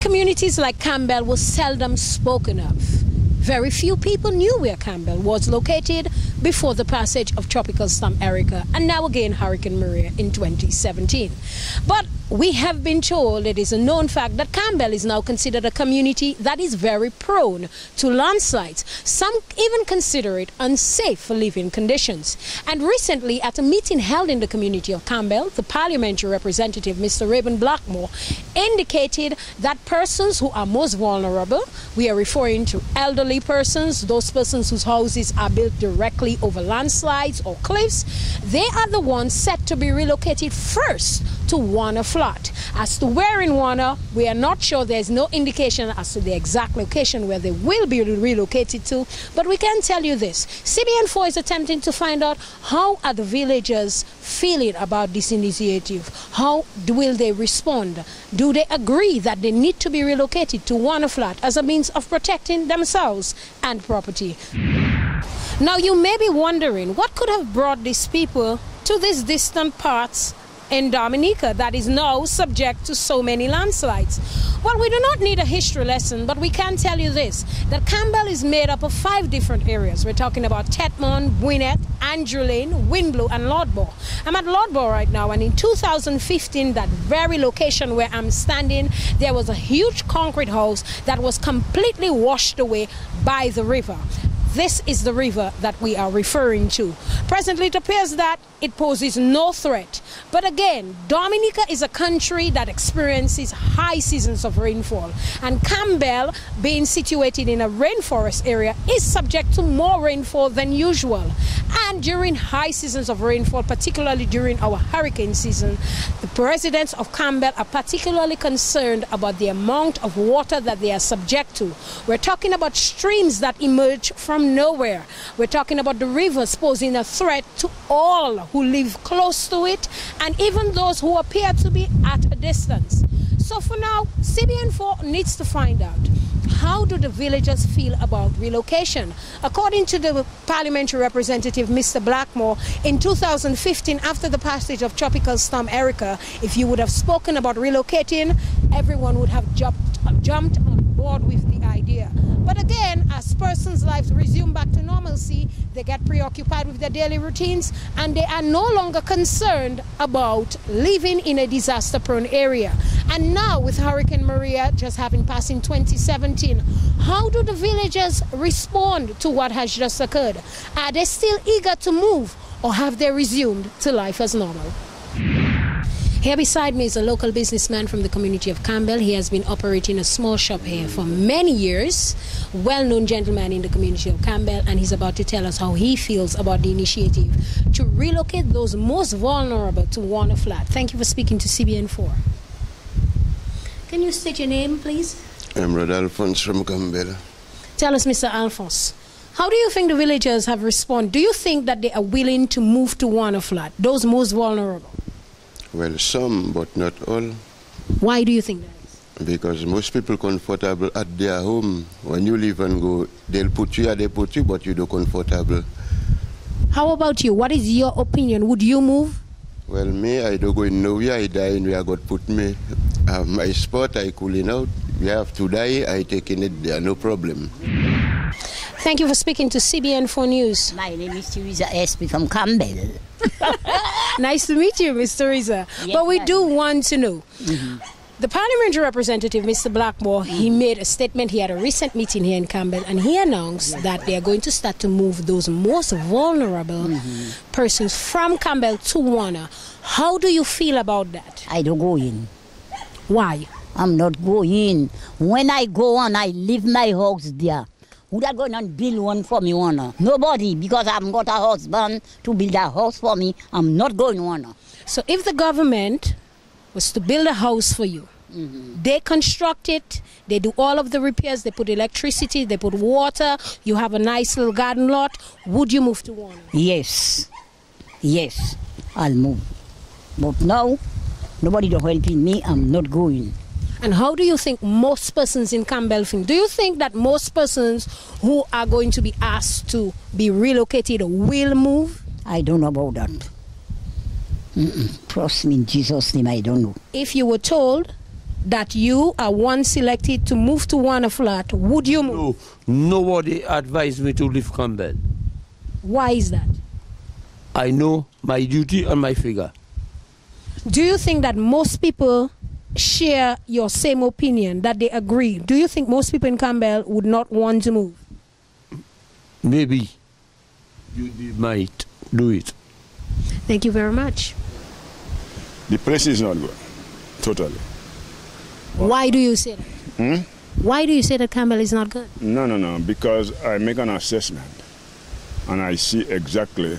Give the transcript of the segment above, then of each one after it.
Communities like Campbell were seldom spoken of. Very few people knew where Campbell was located before the passage of Tropical Storm Erica and now again Hurricane Maria in 2017. But we have been told, it is a known fact, that Campbell is now considered a community that is very prone to landslides. Some even consider it unsafe for living conditions. And recently, at a meeting held in the community of Campbell, the parliamentary representative, Mr. Raven Blackmore, indicated that persons who are most vulnerable, we are referring to elderly persons, those persons whose houses are built directly over landslides or cliffs, they are the ones set to be relocated first to Warner Flat. As to where in Warner, we are not sure. There's no indication as to the exact location where they will be relocated to, but we can tell you this. CBN4 is attempting to find out how are the villagers feeling about this initiative. How will they respond? Do they agree that they need to be relocated to Warner Flat as a means of protecting themselves and property? Now you may be wondering what could have brought these people to these distant parts in Dominica that is now subject to so many landslides. Well, we do not need a history lesson, but we can tell you this, that Campbell is made up of 5 different areas. We're talking about Tetmon, Gwinnett, Andrew Lane, Windblow, and Lordbow. I'm at Lordbow right now, and in 2015, that very location where I'm standing, there was a huge concrete house that was completely washed away by the river. This is the river that we are referring to. Presently, it appears that it poses no threat. But again, Dominica is a country that experiences high seasons of rainfall. And Campbell, being situated in a rainforest area, is subject to more rainfall than usual. And during high seasons of rainfall, particularly during our hurricane season, the residents of Campbell are particularly concerned about the amount of water that they are subject to. We're talking about streams that emerge from nowhere. We're talking about the rivers posing a threat to all who live close to it and even those who appear to be at a distance. So for now, CBN4 needs to find out, how do the villagers feel about relocation? According to the parliamentary representative, Mr. Blackmore, in 2015, after the passage of Tropical Storm Erica, if you would have spoken about relocating, everyone would have jumped on board with the idea. But again, as persons' lives resume back to normalcy, they get preoccupied with their daily routines and they are no longer concerned about living in a disaster-prone area. And now, with Hurricane Maria just having passed in 2017, how do the villagers respond to what has just occurred? Are they still eager to move, or have they resumed to life as normal? Here beside me is a local businessman from the community of Campbell. He has been operating a small shop here for many years. Well-known gentleman in the community of Campbell, and he's about to tell us how he feels about the initiative to relocate those most vulnerable to Warner Flat. Thank you for speaking to CBN4. Can you state your name, please? I'm Rod Alphonse from Campbell. Tell us, Mr. Alphonse, how do you think the villagers have responded? Do you think that they are willing to move to Warner Flat, those most vulnerable? Well, some, but not all. Why do you think that is? Because most people comfortable at their home. When you leave and go, they'll put you, but you do comfortable. How about you? What is your opinion? Would you move? Well, me, I don't go in nowhere. I die in where God put me. I have my spot, I cooling out. We have to die, I taking it there, no problem. Thank you for speaking to CBN4 News. My name is Teresa SP from Campbell. Nice to meet you, Miss Teresa. Yes, but we do want to know. The parliamentary representative, Mr. Blackmore, he made a statement. He had a recent meeting here in Campbell, and he announced that they are going to start to move those most vulnerable persons from Campbell to Warner. How do you feel about that? I don't go in. Why? I'm not going. When I go on, I leave my house there. Who that going and build one for me, Warner? Nobody, because I've got a husband to build a house for me. I'm not going, Warner. So if the government was to build a house for you, they construct it, they do all of the repairs, they put electricity, they put water, you have a nice little garden lot, would you move to Warner? Yes. Yes, I'll move. But now, nobody don't helping me, I'm not going. And how do you think most persons in Campbell think? Do you think that most persons who are going to be asked to be relocated will move? I don't know about that. Trust me, in Jesus' name, I don't know. If you were told that you are one selected to move to Warner Flat, would you move? No, nobody advised me to leave Campbell. Why is that? I know my duty and my figure. Do you think that most people share your same opinion, that they agree? Do you think most people in Campbell would not want to move? Maybe you might do it. Thank you very much. The place is not good, totally. Why do you say that? Why do you say that Campbell is not good? No, because I make an assessment and I see exactly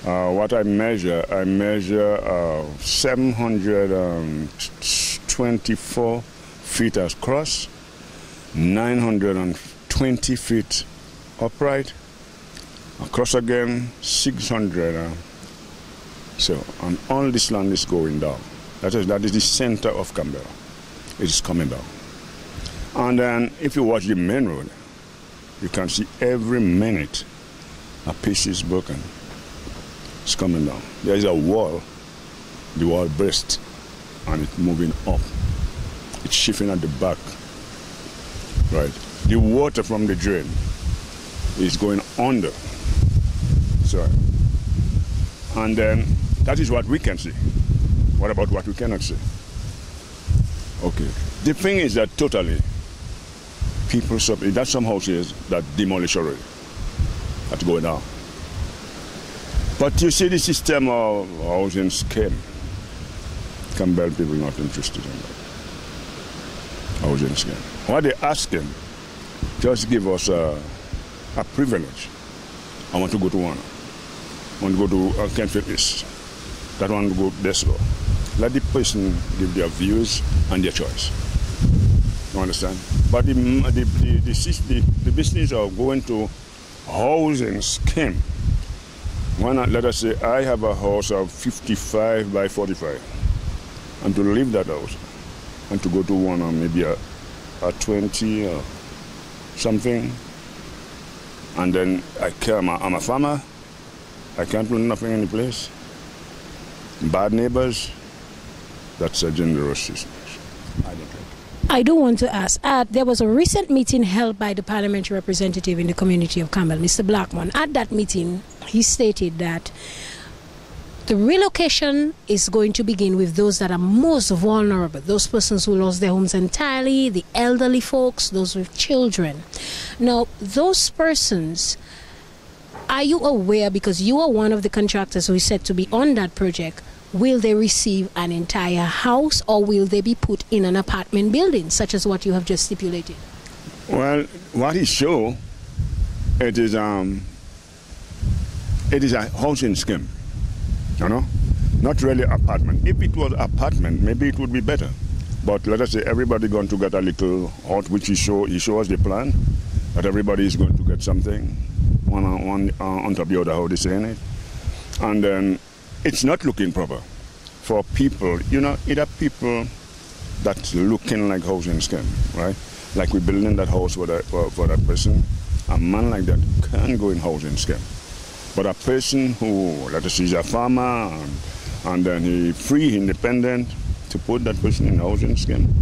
what I measure. I measure 724 feet across, 920 feet upright, across again 600. So, and all this land is going down. That is the center of Campbell. It is coming down. And then if you watch the main road, you can see every minute a piece is broken. It's coming down. There is a wall. The wall burst and it's moving up. It's shifting at the back. Right. The water from the drain is going under. So, and then that is what we can see. What about what we cannot see? Okay. The thing is that totally, people, that's some houses that demolish already. That's going down. But you see the system of housing scheme. Campbell people not interested in that. Housing scheme. What they ask them, just give us a privilege. I want to go to one. I want to go to Kentfield East. That one to go this way. Let the person give their views and their choice. You understand? But the business of going to housing scheme. Why not, let us say I have a house of 55 by 45 and to leave that house and to go to one or maybe a 20 or something, and then I'm a farmer, I can't do nothing in the place. Bad neighbors, that's a generous system. I don't think. I do want to ask, there was a recent meeting held by the parliamentary representative in the community of Campbell, Mr. Blackman. At that meeting, he stated that the relocation is going to begin with those that are most vulnerable, those persons who lost their homes entirely, the elderly folks, those with children. Now, those persons, are you aware, because you are one of the contractors who is said to be on that project, will they receive an entire house or will they be put in an apartment building, such as what you have just stipulated? Well, what is sure, it is a housing scheme, you know, not really apartment. If it was apartment, maybe it would be better. But let us say everybody going to get a little house, which he show us the plan, that everybody is going to get something, one on top of the other, how they saying it. And then it's not looking proper for people, you know, either people that's looking like housing scheme, right? Like we're building that house for that person. A man like that can go in housing scheme. But a person who, let us say, is a farmer and then he free, independent, to put that person in housing scheme,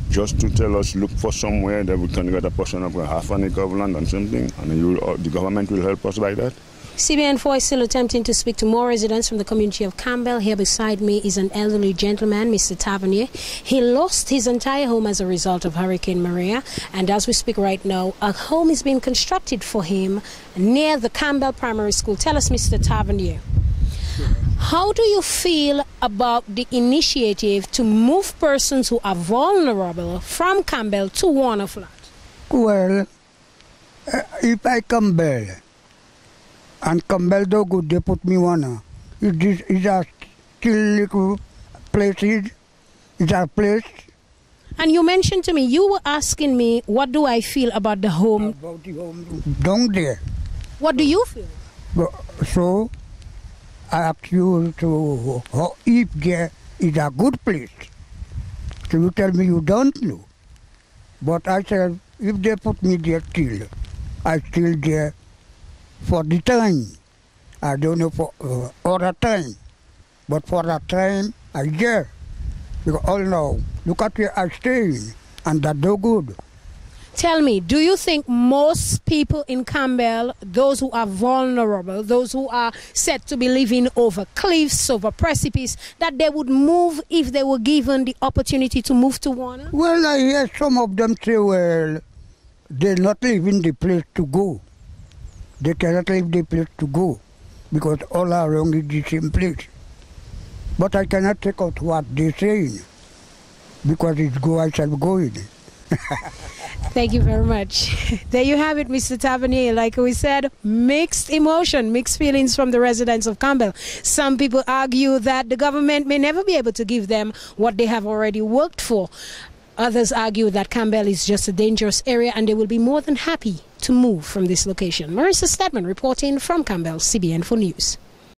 just to tell us, look for somewhere that we can get a person of half an acre of land and something, and the government will help us by that. CBN4 is still attempting to speak to more residents from the community of Campbell. Here beside me is an elderly gentleman, Mr. Tavernier. He lost his entire home as a result of Hurricane Maria, and as we speak right now, a home is being constructed for him near the Campbell Primary School. Tell us, Mr. Tavernier, how do you feel about the initiative to move persons who are vulnerable from Campbell to Warner Flat? Well, if I Campbell, and Campbell do good, they put me one. Is a still little places. Is a place. And you mentioned to me, you were asking me, what do I feel about the home? About the home down there. What do you feel? So, I ask you to, if there is a good place. So you tell me you don't know. But I said, if they put me there still, I still there for the time. I don't know for other time. But for that time, I there. Because all now, look at where I stay, and that's no good. Tell me, do you think most people in Campbell, those who are vulnerable, those who are said to be living over cliffs, over precipices, that they would move if they were given the opportunity to move to Warner? Well, I hear some of them say, well, they're not leaving the place to go. They cannot leave the place to go because all around is the same place. But I cannot take out what they're saying because it's go, I shall go in. Thank you very much. There you have it, Mr. Tavernier. Like we said, mixed emotion, mixed feelings from the residents of Campbell. Some people argue that the government may never be able to give them what they have already worked for. Others argue that Campbell is just a dangerous area and they will be more than happy to move from this location. Marissa Stedman reporting from Campbell, CBN4 News.